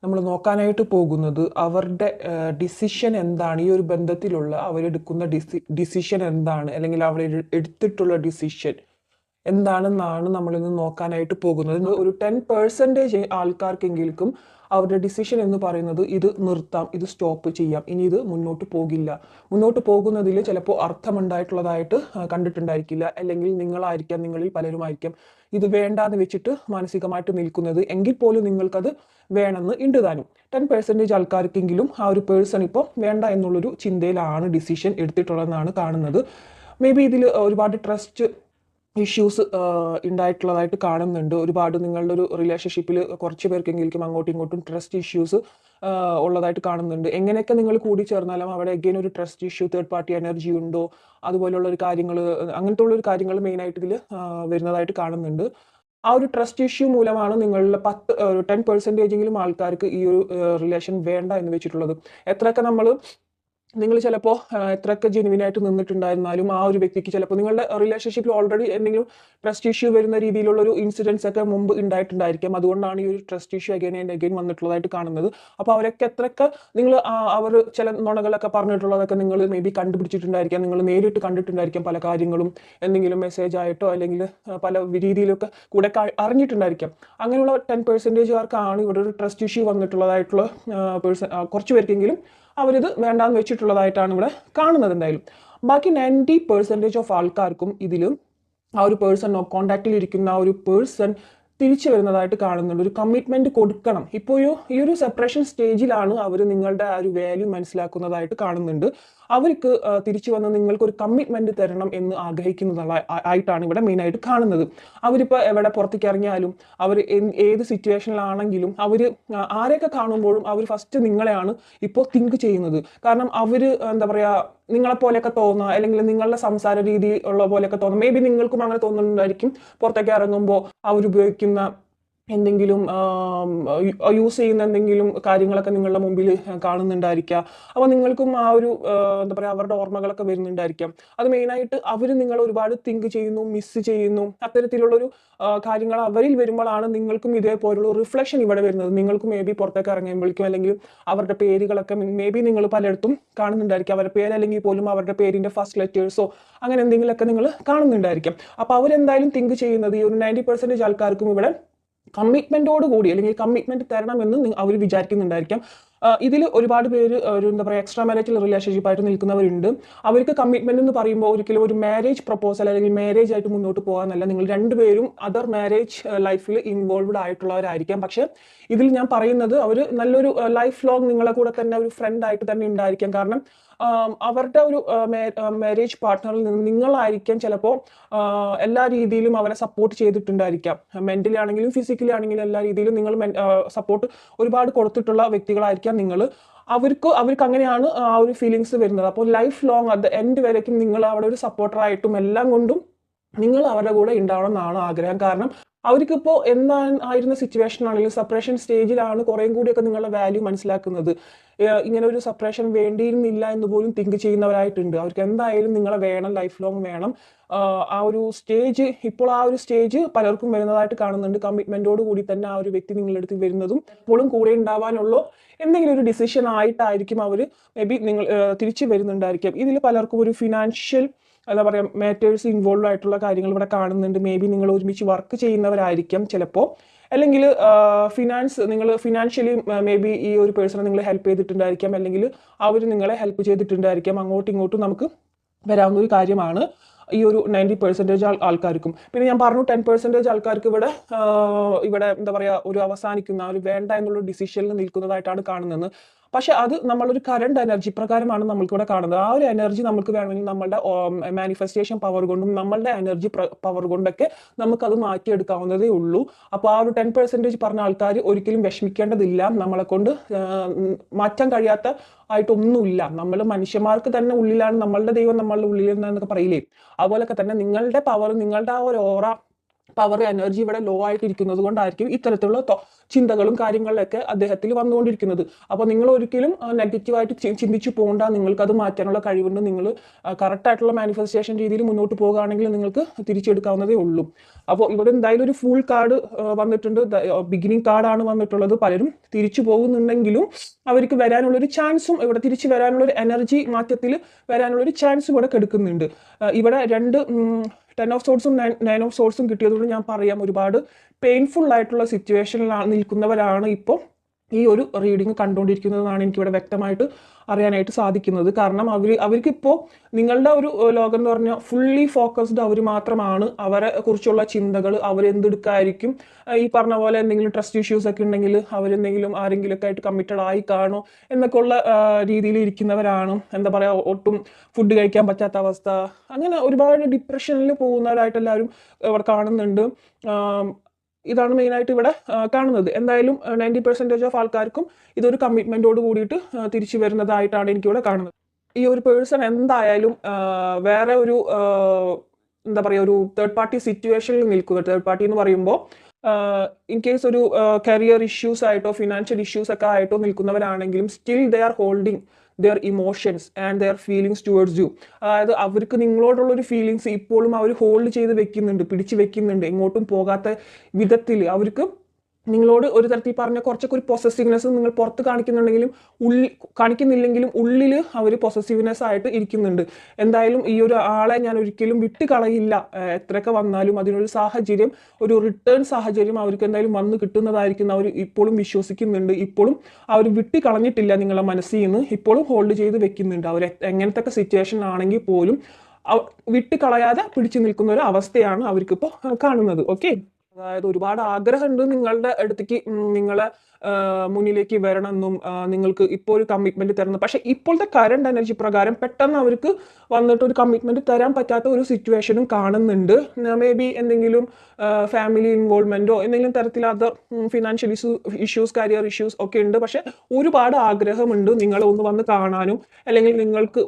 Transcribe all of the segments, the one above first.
നമ്മൾ നോക്കാനായിട്ട് പോകുന്നത് അവരുടെ ഡിസിഷൻ എന്താണ്, ഈ ഒരു ബന്ധത്തിലുള്ള അവരെടുക്കുന്ന ഡിസിഷൻ എന്താണ്, അല്ലെങ്കിൽ അവർ എടുത്തിട്ടുള്ള ഡിസിഷൻ എന്താണെന്നാണ് നമ്മളിന്ന് നോക്കാനായിട്ട് പോകുന്നത്. ഒരു 10% ആൾക്കാർക്കെങ്കിലും അവരുടെ ഡിസിഷൻ എന്ന് പറയുന്നത് ഇത് നിർത്താം, ഇത് സ്റ്റോപ്പ് ചെയ്യാം, ഇനി ഇത് മുന്നോട്ട് പോകില്ല. മുന്നോട്ട് പോകുന്നതിൽ ചിലപ്പോൾ അർത്ഥമുണ്ടായിട്ടുള്ളതായിട്ട് കണ്ടിട്ടുണ്ടായിരിക്കില്ല, അല്ലെങ്കിൽ നിങ്ങളിൽ പലരുമായിരിക്കാം ഇത് വേണ്ടാന്ന് വെച്ചിട്ട് മാനസികമായിട്ട് നിൽക്കുന്നത്, എങ്കിൽ പോലും നിങ്ങൾക്കത് വേണമെന്ന് ഉണ്ട് താനും. 10% ആൾക്കാർക്കെങ്കിലും ആ ഒരു പേഴ്സൺ ഇപ്പോൾ വേണ്ട എന്നുള്ളൊരു ചിന്തയിലാണ് ഡിസിഷൻ എടുത്തിട്ടുള്ളതെന്നാണ് കാണുന്നത്. മേ ബി ഇതിൽ ഒരുപാട് ട്രസ്റ്റ് ഇഷ്യൂസ് ഉണ്ടായിട്ടുള്ളതായിട്ട് കാണുന്നുണ്ട്. ഒരുപാട് നിങ്ങളുടെ ഒരു റിലേഷൻഷിപ്പിൽ കുറച്ച് പേർക്കെങ്കിലും അങ്ങോട്ടും ഇങ്ങോട്ടും ട്രസ്റ്റ് ഇഷ്യൂസ് ഉള്ളതായിട്ട് കാണുന്നുണ്ട്. എങ്ങനെയൊക്കെ നിങ്ങൾ കൂടി ചേർന്നാലും അവിടെ അഗെയിൻ ഒരു trust issue, third party energy ഉണ്ടോ, അതുപോലെയുള്ള ഒരു കാര്യങ്ങൾ, അങ്ങനത്തെ ഉള്ളൊരു കാര്യങ്ങൾ മെയിനായിട്ട് ഇതിൽ വരുന്നതായിട്ട് കാണുന്നുണ്ട്. ആ ഒരു ട്രസ്റ്റ് ഇഷ്യൂ മൂലമാണ് നിങ്ങളുടെ 10% ആൾക്കാർക്ക് ഈ ഒരു റിലേഷൻ വേണ്ട എന്ന് വെച്ചിട്ടുള്ളത്. എത്രയൊക്കെ നിങ്ങൾ ചിലപ്പോൾ എത്രയൊക്കെ ജെനുവിനായിട്ട് നിന്നിട്ടുണ്ടായിരുന്നാലും ആ ഒരു വ്യക്തിക്ക് ചിലപ്പോൾ നിങ്ങളുടെ റിലേഷൻഷിപ്പിൽ ഓൾറെഡി എന്തെങ്കിലും ട്രസ്റ്റ് ഇഷ്യൂ വരുന്ന രീതിയിലുള്ള ഒരു ഇൻസിഡൻസ് ഒക്കെ മുമ്പ് ഉണ്ടായിട്ടുണ്ടായിരിക്കാം. അതുകൊണ്ടാണ് ഈ ഒരു trust issue again and again വന്നിട്ടുള്ളതായിട്ട് കാണുന്നത്. അപ്പോൾ അവരൊക്കെ എത്രയൊക്കെ നിങ്ങൾ അവർ ചില നുണകളൊക്കെ പറഞ്ഞിട്ടുള്ളതൊക്കെ നിങ്ങൾ മേ ബി കണ്ടുപിടിച്ചിട്ടുണ്ടായിരിക്കാം, നിങ്ങൾ നേരിട്ട് കണ്ടിട്ടുണ്ടായിരിക്കാം, പല കാര്യങ്ങളും എന്തെങ്കിലും മെസ്സേജ് ആയിട്ടോ അല്ലെങ്കിൽ പല രീതിയിലൊക്കെ കൂടെ അറിഞ്ഞിട്ടുണ്ടായിരിക്കാം. അങ്ങനെയുള്ള 10%കാർക്കാണ് ഇവിടെ ഒരു ട്രസ്റ്റ് ഇഷ്യൂ വന്നിട്ടുള്ളതായിട്ടുള്ള കുറച്ച് പേർക്കെങ്കിലും അവരിത് വേണ്ടാന്ന് വെച്ചിട്ടുള്ളതായിട്ടാണ് ഇവിടെ കാണുന്നത്. എന്തായാലും ബാക്കി 90% ഓഫ് ആൾക്കാർക്കും ഇതിലും ആ ഒരു പേഴ്സൺ കോണ്ടാക്റ്റിൽ ഇരിക്കുന്ന ആ ഒരു പേഴ്സൺ തിരിച്ചു വരുന്നതായിട്ട് കാണുന്നുണ്ട്. ഒരു കമ്മിറ്റ്മെന്റ് കൊടുക്കണം. ഇപ്പോൾ ഈ ഒരു സെപ്പറേഷൻ സ്റ്റേജിലാണ് അവർ നിങ്ങളുടെ ആ ഒരു വാല്യൂ മനസ്സിലാക്കുന്നതായിട്ട് കാണുന്നുണ്ട്. അവർക്ക് തിരിച്ചു വന്ന് നിങ്ങൾക്ക് ഒരു കമ്മിറ്റ്മെന്റ് തരണം എന്ന് ആയിട്ടാണ് ഇവിടെ മെയിനായിട്ട് കാണുന്നത്. അവരിപ്പോൾ എവിടെ പുറത്തേക്ക് ഇറങ്ങിയാലും അവർ ഏത് സിറ്റുവേഷനിലാണെങ്കിലും അവർ ആരെയൊക്കെ കാണുമ്പോഴും അവർ ഫസ്റ്റ് നിങ്ങളെയാണ് ഇപ്പോൾ തിങ്ക് ചെയ്യുന്നത്. കാരണം അവർ എന്താ പറയുക, നിങ്ങളെപ്പോലെയൊക്കെ തോന്നുക, അല്ലെങ്കിൽ നിങ്ങളുടെ സംസാര രീതി ഉള്ള പോലെയൊക്കെ തോന്നുക. മേ ബി നിങ്ങൾക്കും അങ്ങനെ തോന്നുന്നുണ്ടായിരിക്കും. പുറത്തേക്ക് ഇറങ്ങുമ്പോൾ അവരുപയോഗിക്കുന്ന എന്തെങ്കിലും യൂസ് ചെയ്യുന്ന എന്തെങ്കിലും കാര്യങ്ങളൊക്കെ നിങ്ങളുടെ മുമ്പിൽ കാണുന്നുണ്ടായിരിക്കാം. അപ്പോൾ നിങ്ങൾക്കും ആ ഒരു എന്താ പറയുക, അവരുടെ ഓർമ്മകളൊക്കെ വരുന്നുണ്ടായിരിക്കാം. അത് മെയിനായിട്ട് അവർ നിങ്ങൾ ഒരുപാട് തിങ്ക് ചെയ്യുന്നു, മിസ് ചെയ്യുന്നു. അത്തരത്തിലുള്ളൊരു കാര്യങ്ങൾ അവരിൽ വരുമ്പോഴാണ് നിങ്ങൾക്കും ഇതേപോലുള്ള റിഫ്ലക്ഷൻ ഇവിടെ വരുന്നത്. നിങ്ങൾക്കും മേ ബി പുറത്തേക്ക് ഇറങ്ങുമ്പോഴേക്കും അല്ലെങ്കിൽ അവരുടെ പേരുകളൊക്കെ മേ ബി നിങ്ങൾ പലയിടത്തും കാണുന്നുണ്ടായിരിക്കും. അവരുടെ പേര് അല്ലെങ്കിൽ പോലും അവരുടെ പേരിൻ്റെ ഫസ്റ്റ് ലെറ്റേഴ്സോ അങ്ങനെ എന്തെങ്കിലുമൊക്കെ നിങ്ങൾ കാണുന്നുണ്ടായിരിക്കും. അപ്പോൾ അവരെന്തായാലും തിങ്ക് ചെയ്യുന്നത് ഈ ഒരു 90% ആൾക്കാർക്കും ഇവിടെ കമ്മിറ്റ്മെന്റോട് കൂടി അല്ലെങ്കിൽ കമ്മിറ്റ്മെന്റ് തരണമെന്ന് അവർ വിചാരിക്കുന്നുണ്ടായിരിക്കാം. ഇതിൽ ഒരുപാട് പേര് ഒരു എന്താ പറയുക, എക്സ്ട്രാ മാരിറ്റൽ റിലേഷൻഷിപ്പായിട്ട് നിൽക്കുന്നവരുണ്ട്. അവർക്ക് കമ്മിറ്റ്മെന്റ് എന്ന് പറയുമ്പോൾ ഒരിക്കലും ഒരു മാരേജ് പ്രപ്പോസൽ അല്ലെങ്കിൽ മാരേജ് ആയിട്ട് മുന്നോട്ട് പോകാനല്ല. നിങ്ങൾ രണ്ടുപേരും അതർ മാരേജ് ലൈഫിൽ ഇൻവോൾവ്ഡ് ആയിട്ടുള്ളവരായിരിക്കാം. പക്ഷെ ഇതിൽ ഞാൻ പറയുന്നത് അവർ നല്ലൊരു ലൈഫ് ലോങ് നിങ്ങളെ കൂടെ തന്നെ ഒരു ഫ്രണ്ട് ആയിട്ട് തന്നെ ഉണ്ടായിരിക്കാം. കാരണം അവരുടെ ഒരു മാരേജ് പാർട്ട്ണറിൽ നിന്ന് നിങ്ങളായിരിക്കാം ചിലപ്പോൾ എല്ലാ രീതിയിലും അവരെ സപ്പോർട്ട് ചെയ്തിട്ടുണ്ടായിരിക്കാം. മെന്റലി ആണെങ്കിലും ഫിസിക്കലി ആണെങ്കിലും എല്ലാ രീതിയിലും നിങ്ങൾ സപ്പോർട്ട് ഒരുപാട് കൊടുത്തിട്ടുള്ള വ്യക്തികളായിരിക്കാം നിങ്ങൾ. അവർക്ക് അങ്ങനെയാണ് ആ ഒരു ഫീലിങ്സ് വരുന്നത്. അപ്പോൾ life long at the end വരയ്ക്കും നിങ്ങൾ അവിടെ ഒരു സപ്പോർട്ടറായിട്ടും എല്ലാം കൊണ്ടും നിങ്ങൾ അവരുടെ കൂടെ ഉണ്ടാവണം എന്നാണ് ആഗ്രഹം. കാരണം അവർക്കിപ്പോൾ എന്തായിരുന്ന സിറ്റുവേഷൻ ആണെങ്കിലും സെപ്പറേഷൻ സ്റ്റേജിലാണ് കുറേയും കൂടിയൊക്കെ നിങ്ങളുടെ വാല്യൂ മനസ്സിലാക്കുന്നത്. ഇങ്ങനെ ഒരു സെപ്പറേഷൻ വേണ്ടിയിരുന്നില്ല എന്ന് പോലും തിങ്ക് ചെയ്യുന്നവരായിട്ടുണ്ട്. അവർക്ക് എന്തായാലും നിങ്ങളെ വേണം, ലൈഫ് ലോങ് വേണം. ആ ഒരു സ്റ്റേജ് പലർക്കും വരുന്നതായിട്ട് കാണുന്നുണ്ട്. കമ്മിറ്റ്മെന്റോട് കൂടി തന്നെ ആ ഒരു വ്യക്തി നിങ്ങളുടെ അടുത്ത് വരുന്നതും എപ്പോഴും കൂടെ ഉണ്ടാവാനുള്ള എന്തെങ്കിലും ഒരു ഡിസിഷൻ ആയിട്ടായിരിക്കും അവർ മേ ബി നിങ്ങൾ തിരിച്ചു വരുന്നുണ്ടായിരിക്കും. ഇതിൽ പലർക്കും ഒരു ഫിനാൻഷ്യൽ എന്താ പറയുക മാറ്റേഴ്സ് ഇൻവോൾവ് ആയിട്ടുള്ള കാര്യങ്ങൾ ഇവിടെ കാണുന്നുണ്ട്. മേ ബി നിങ്ങൾ ഒരുമിച്ച് വർക്ക് ചെയ്യുന്നവരായിരിക്കാം ചിലപ്പോൾ, അല്ലെങ്കിൽ നിങ്ങൾ ഫിനാൻഷ്യലി മേ ബി ഈ ഒരു പേഴ്സണെ നിങ്ങൾ ഹെൽപ്പ് ചെയ്തിട്ടുണ്ടായിരിക്കാം, അല്ലെങ്കിൽ അവർ നിങ്ങളെ ഹെൽപ്പ് ചെയ്തിട്ടുണ്ടായിരിക്കാം. അങ്ങോട്ടും ഇങ്ങോട്ടും നമുക്ക് വരാവുന്ന ഒരു കാര്യമാണ് ഈ ഒരു 90% ആൾക്കാർക്കും. പിന്നെ ഞാൻ പറഞ്ഞു 10% ആൾക്കാർക്ക് ഇവിടെ എന്താ പറയുക, ഒരു അവസാനിക്കുന്ന ഒരു വേണ്ട എന്നുള്ള ഡിസിഷനിൽ നിൽക്കുന്നതായിട്ടാണ് കാണുന്നത്. പക്ഷെ അത് നമ്മളൊരു കറണ്ട് എനർജി പ്രകാരമാണ് നമ്മൾക്കിവിടെ കാണുന്നത്. ആ ഒരു എനർജി നമുക്ക് വേണമെങ്കിൽ നമ്മളുടെ മാനിഫെസ്റ്റേഷൻ പവർ കൊണ്ടും നമ്മളുടെ എനർജി പവർ കൊണ്ടൊക്കെ നമുക്കത് മാറ്റിയെടുക്കാവുന്നതേ ഉള്ളൂ. അപ്പോൾ ആ ഒരു 10% പറഞ്ഞ ആൾക്കാർ ഒരിക്കലും വിഷമിക്കേണ്ടതില്ല. നമ്മളെ കൊണ്ട് മാറ്റാൻ കഴിയാത്ത ആയിട്ടൊന്നുമില്ല. നമ്മൾ മനുഷ്യന്മാർക്ക് തന്നെ ഉള്ളിലാണ് നമ്മളുടെ ദൈവം നമ്മളുടെ ഉള്ളിൽ എന്നൊക്കെ പറയില്ലേ, അതുപോലൊക്കെ തന്നെ നിങ്ങളുടെ പവർ, നിങ്ങളുടെ ആ ഒരു ഓറ പവർ എനർജി ഇവിടെ ലോ ആയിട്ടിരിക്കുന്നത് കൊണ്ടായിരിക്കും ഇത്തരത്തിലുള്ള ചിന്തകളും കാര്യങ്ങളിലൊക്കെ അദ്ദേഹത്തിൽ വന്നുകൊണ്ടിരിക്കുന്നത്. അപ്പോൾ നിങ്ങൾ ഒരിക്കലും നെഗറ്റീവായിട്ട് ചിന്തിച്ചു പോകണ്ട. നിങ്ങൾക്കത് മാറ്റാനുള്ള കഴിവുണ്ട്. നിങ്ങൾ കറക്റ്റായിട്ടുള്ള മാനിഫെസ്റ്റേഷൻ രീതിയിൽ മുന്നോട്ട് പോകുകയാണെങ്കിൽ നിങ്ങൾക്ക് തിരിച്ചെടുക്കാവുന്നതേ ഉള്ളൂ. അപ്പോൾ ഇവിടെ എന്തായാലും ഒരു ഫുൾ കാർഡ് വന്നിട്ടുണ്ട്. ബിഗിനിങ് കാർഡാണ് വന്നിട്ടുള്ളത്. പലരും തിരിച്ചു പോകുന്നുണ്ടെങ്കിലും അവർക്ക് വരാനുള്ളൊരു ചാൻസും ഇവിടെ തിരിച്ചു വരാനുള്ളൊരു എനർജി മാറ്റത്തിൽ വരാനുള്ളൊരു ചാൻസും ഇവിടെ കെടുക്കുന്നുണ്ട്. ഇവിടെ 2 10 ഓഫ് സോർട്സും 9 ഓഫ് സോർട്സും കിട്ടിയതുകൊണ്ട് ഞാൻ പറയാം, ഒരുപാട് പെയിൻഫുൾ ആയിട്ടുള്ള സിറ്റുവേഷനിൽ നിൽക്കുന്നവരാണ് ഇപ്പോൾ ഈ ഒരു റീഡിങ് കണ്ടുകൊണ്ടിരിക്കുന്നതെന്നാണ് എനിക്കിവിടെ വ്യക്തമായിട്ട് അറിയാനായിട്ട് സാധിക്കുന്നത്. കാരണം അവർക്കിപ്പോൾ നിങ്ങളുടെ ഒരു ലോകം എന്ന് പറഞ്ഞാൽ ഫുള്ളി ഫോക്കസ്ഡ് അവർ മാത്രമാണ്. അവരെ കുറിച്ചുള്ള ചിന്തകൾ, അവരെന്തെടുക്കായിരിക്കും, ഈ പറഞ്ഞ പോലെ എന്തെങ്കിലും ട്രസ്റ്റ് ഇഷ്യൂസ് ഒക്കെ ഉണ്ടെങ്കിൽ അവരെന്തെങ്കിലും ആരെങ്കിലുമൊക്കെ ആയിട്ട് കമ്മിറ്റഡ് ആയി കാണോ എന്നൊക്കെ ഉള്ള രീതിയിൽ ഇരിക്കുന്നവരാണ്. എന്താ പറയുക, ഒട്ടും ഫുഡ് കഴിക്കാൻ പറ്റാത്ത അവസ്ഥ, അങ്ങനെ ഒരുപാട് ഡിപ്രഷനിൽ പോകുന്നവരായിട്ട് എല്ലാവരും ഇവിടെ കാണുന്നുണ്ട്. ഇതാണ് മെയിനായിട്ട് ഇവിടെ കാണുന്നത്. എന്തായാലും 90% ഓഫ് ആൾക്കാർക്കും ഇതൊരു കമ്മിറ്റ്മെൻറ്റോട് കൂടിയിട്ട് തിരിച്ചു വരുന്നതായിട്ടാണ് എനിക്കിവിടെ കാണുന്നത്. ഈ ഒരു പേഴ്സൺ എന്തായാലും വേറെ ഒരു എന്താ പറയുക, ഒരു തേർഡ് പാർട്ടി സിറ്റുവേഷനിൽ നിൽക്കുക. തേർഡ് പാർട്ടി എന്ന് പറയുമ്പോൾ ഇൻ കേസ് ഒരു കരിയർ ഇഷ്യൂസ് ആയിട്ടോ ഫിനാൻഷ്യൽ ഇഷ്യൂസ് ഒക്കെ ആയിട്ടോ നിൽക്കുന്നവരാണെങ്കിലും still they are holding their emotions and their feelings towards you. അതായത് അവർക്ക് നിങ്ങളോടുള്ളൊരു ഫീലിങ്സ് ഇപ്പോഴും അവർ ഹോൾഡ് ചെയ്ത് വെക്കുന്നുണ്ട്, പിടിച്ച് വെക്കുന്നുണ്ട്. എങ്ങോട്ടും പോകാത്ത വിധത്തിൽ അവർക്ക് നിങ്ങളോട് ഒരു തരത്തിൽ പറഞ്ഞ കുറച്ചൊക്കെ ഒരു പൊസസീവ്നെസ് നിങ്ങൾ പുറത്ത് കാണിക്കുന്നുണ്ടെങ്കിലും കാണിക്കുന്നില്ലെങ്കിലും ഉള്ളിൽ അവർ പൊസസീവ്നെസ് ആയിട്ട് ഇരിക്കുന്നുണ്ട്. എന്തായാലും ഈ ഒരു ആളെ ഞാൻ ഒരിക്കലും വിട്ട് കളയില്ല, എത്രയൊക്കെ വന്നാലും അതിനൊരു സാഹചര്യം, ഒരു റിട്ടേൺ സാഹചര്യം അവർക്ക് എന്തായാലും വന്ന് കിട്ടുന്നതായിരിക്കും അവർ ഇപ്പോഴും വിശ്വസിക്കുന്നുണ്ട്. ഇപ്പോഴും അവർ വിട്ട് കളഞ്ഞിട്ടില്ല നിങ്ങളെ മനസ്സിൽ നിന്ന്, ഇപ്പോഴും ഹോൾഡ് ചെയ്ത് വെക്കുന്നുണ്ട്. അവർ എങ്ങനത്തെ സിറ്റുവേഷൻ ആണെങ്കിൽ പോലും വിട്ട് കളയാതെ പിടിച്ചു നിൽക്കുന്ന ഒരു അവസ്ഥയാണ് അവർക്കിപ്പോൾ കാണുന്നത്. ഓക്കെ, അതായത് ഒരുപാട് ആഗ്രഹമുണ്ട് നിങ്ങളുടെ അടുത്തേക്ക് നിങ്ങളെ മുന്നിലേക്ക് വരണമെന്നും നിങ്ങൾക്ക് ഇപ്പോൾ ഒരു കമ്മിറ്റ്മെന്റ് തരണം. പക്ഷെ ഇപ്പോഴത്തെ കറണ്ട് എനർജി പ്രകാരം പെട്ടെന്ന് അവർക്ക് വന്നിട്ട് ഒരു കമ്മിറ്റ്മെന്റ് തരാൻ പറ്റാത്ത ഒരു സിറ്റുവേഷനും കാണുന്നുണ്ട്. മേ ബി എന്തെങ്കിലും ഫാമിലി ഇൻവോൾവ്മെന്റോ എന്തെങ്കിലും തരത്തിൽ other financial issues career issues ഒക്കെ ഉണ്ട്. പക്ഷെ ഒരുപാട് ആഗ്രഹമുണ്ട് നിങ്ങളെ ഒന്ന് വന്ന് കാണാനും അല്ലെങ്കിൽ നിങ്ങൾക്ക്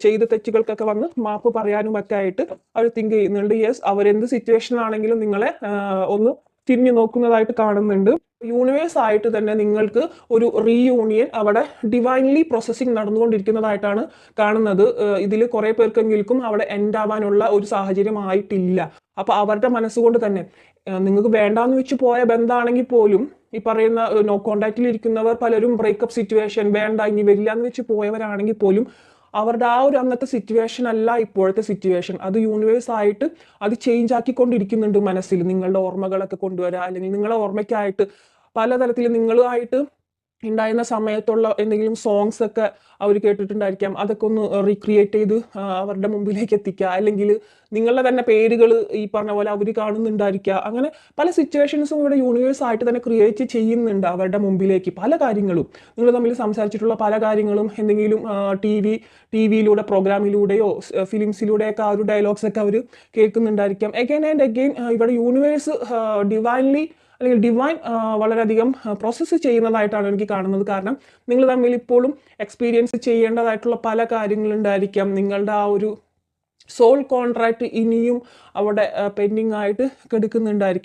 ചെയ്ത തെറ്റുകൾക്കൊക്കെ വന്ന് മാപ്പ് പറയാനും ഒക്കെ ആയിട്ട് അവർ തിങ്ക് ചെയ്യുന്നുണ്ട്. യെസ്, അവരെന്ത് സിറ്റുവേഷൻ ആണെങ്കിലും നിങ്ങളെ ഒന്ന് തിരിഞ്ഞു നോക്കുന്നതായിട്ട് കാണുന്നുണ്ട്. യൂണിവേഴ്സ് ആയിട്ട് തന്നെ നിങ്ങൾക്ക് ഒരു റീയൂണിയൻ അവിടെ ഡിവൈൻലി പ്രോസസ്സിങ് നടന്നുകൊണ്ടിരിക്കുന്നതായിട്ടാണ് കാണുന്നത്. ഇതിൽ കുറെ പേർക്കെങ്കിലും അവിടെ എൻഡ് ആവാനുള്ള ഒരു സാഹചര്യം ആയിട്ടില്ല. അപ്പൊ അവരുടെ മനസ്സുകൊണ്ട് തന്നെ നിങ്ങൾക്ക് വേണ്ടാന്ന് വെച്ച് പോയ ബന്ധമാണെങ്കിൽ പോലും ഈ പറയുന്ന നോ കോണ്ടാക്റ്റിൽ ഇരിക്കുന്നവർ പലരും ബ്രേക്കപ്പ് സിറ്റുവേഷൻ വേണ്ട ഇനി വരില്ല എന്ന് വെച്ച് പോയവരാണെങ്കിൽ പോലും അവരുടെ ആ ഒരു അന്നത്തെ സിറ്റുവേഷൻ അല്ല ഇപ്പോഴത്തെ സിറ്റുവേഷൻ. അത് യൂണിവേഴ്സ് ആയിട്ട് അത് ചേഞ്ച് ആക്കിക്കൊണ്ടിരിക്കുന്നുണ്ട് മനസ്സിൽ. നിങ്ങളുടെ ഓർമ്മകളൊക്കെ കൊണ്ടുവരാം, അല്ലെങ്കിൽ നിങ്ങളുടെ ഓർമ്മയ്ക്കായിട്ട് പലതരത്തിൽ നിങ്ങളുമായിട്ട് ഉണ്ടായിരുന്ന സമയത്തുള്ള എന്തെങ്കിലും സോങ്സ് ഒക്കെ അവർ കേട്ടിട്ടുണ്ടായിരിക്കാം. അതൊക്കെ ഒന്ന് റീക്രിയേറ്റ് ചെയ്ത് അവരുടെ മുമ്പിലേക്ക് എത്തിക്കുക, അല്ലെങ്കിൽ നിങ്ങളുടെ തന്നെ പേരുകൾ ഈ പറഞ്ഞ പോലെ അവർ കാണുന്നുണ്ടായിരിക്കുക. അങ്ങനെ പല സിറ്റുവേഷൻസും ഇവിടെ യൂണിവേഴ്സ് ആയിട്ട് തന്നെ ക്രിയേറ്റ് ചെയ്യുന്നുണ്ട് അവരുടെ മുമ്പിലേക്ക്. പല കാര്യങ്ങളും നിങ്ങൾ തമ്മിൽ സംസാരിച്ചിട്ടുള്ള പല കാര്യങ്ങളും എന്തെങ്കിലും ടി വിയിലൂടെ പ്രോഗ്രാമിലൂടെയോ ഫിലിംസിലൂടെയൊക്കെ ആ ഒരു ഡയലോഗ്സ് ഒക്കെ അവർ കേൾക്കുന്നുണ്ടായിരിക്കാം. അഗൈൻ ആൻഡ് അഗൈൻ ഇവിടെ യൂണിവേഴ്സ് ഡിവൈൻലി അല്ലെങ്കിൽ ഡിവൈൻ വളരെയധികം പ്രോസസ്സ് ചെയ്യുന്നതായിട്ടാണ് എനിക്ക് കാണുന്നത്. കാരണം നിങ്ങൾ തമ്മിൽ ഇപ്പോഴും എക്സ്പീരിയൻസ് ചെയ്യേണ്ടതായിട്ടുള്ള പല കാര്യങ്ങളുണ്ടായിരിക്കാം. നിങ്ങളുടെ ആ ഒരു സോൾ കോൺട്രാക്ട് ഇനിയും അവിടെ പെൻഡിങ് ആയിട്ട് കിടക്കുന്നുണ്ടായിരിക്കും.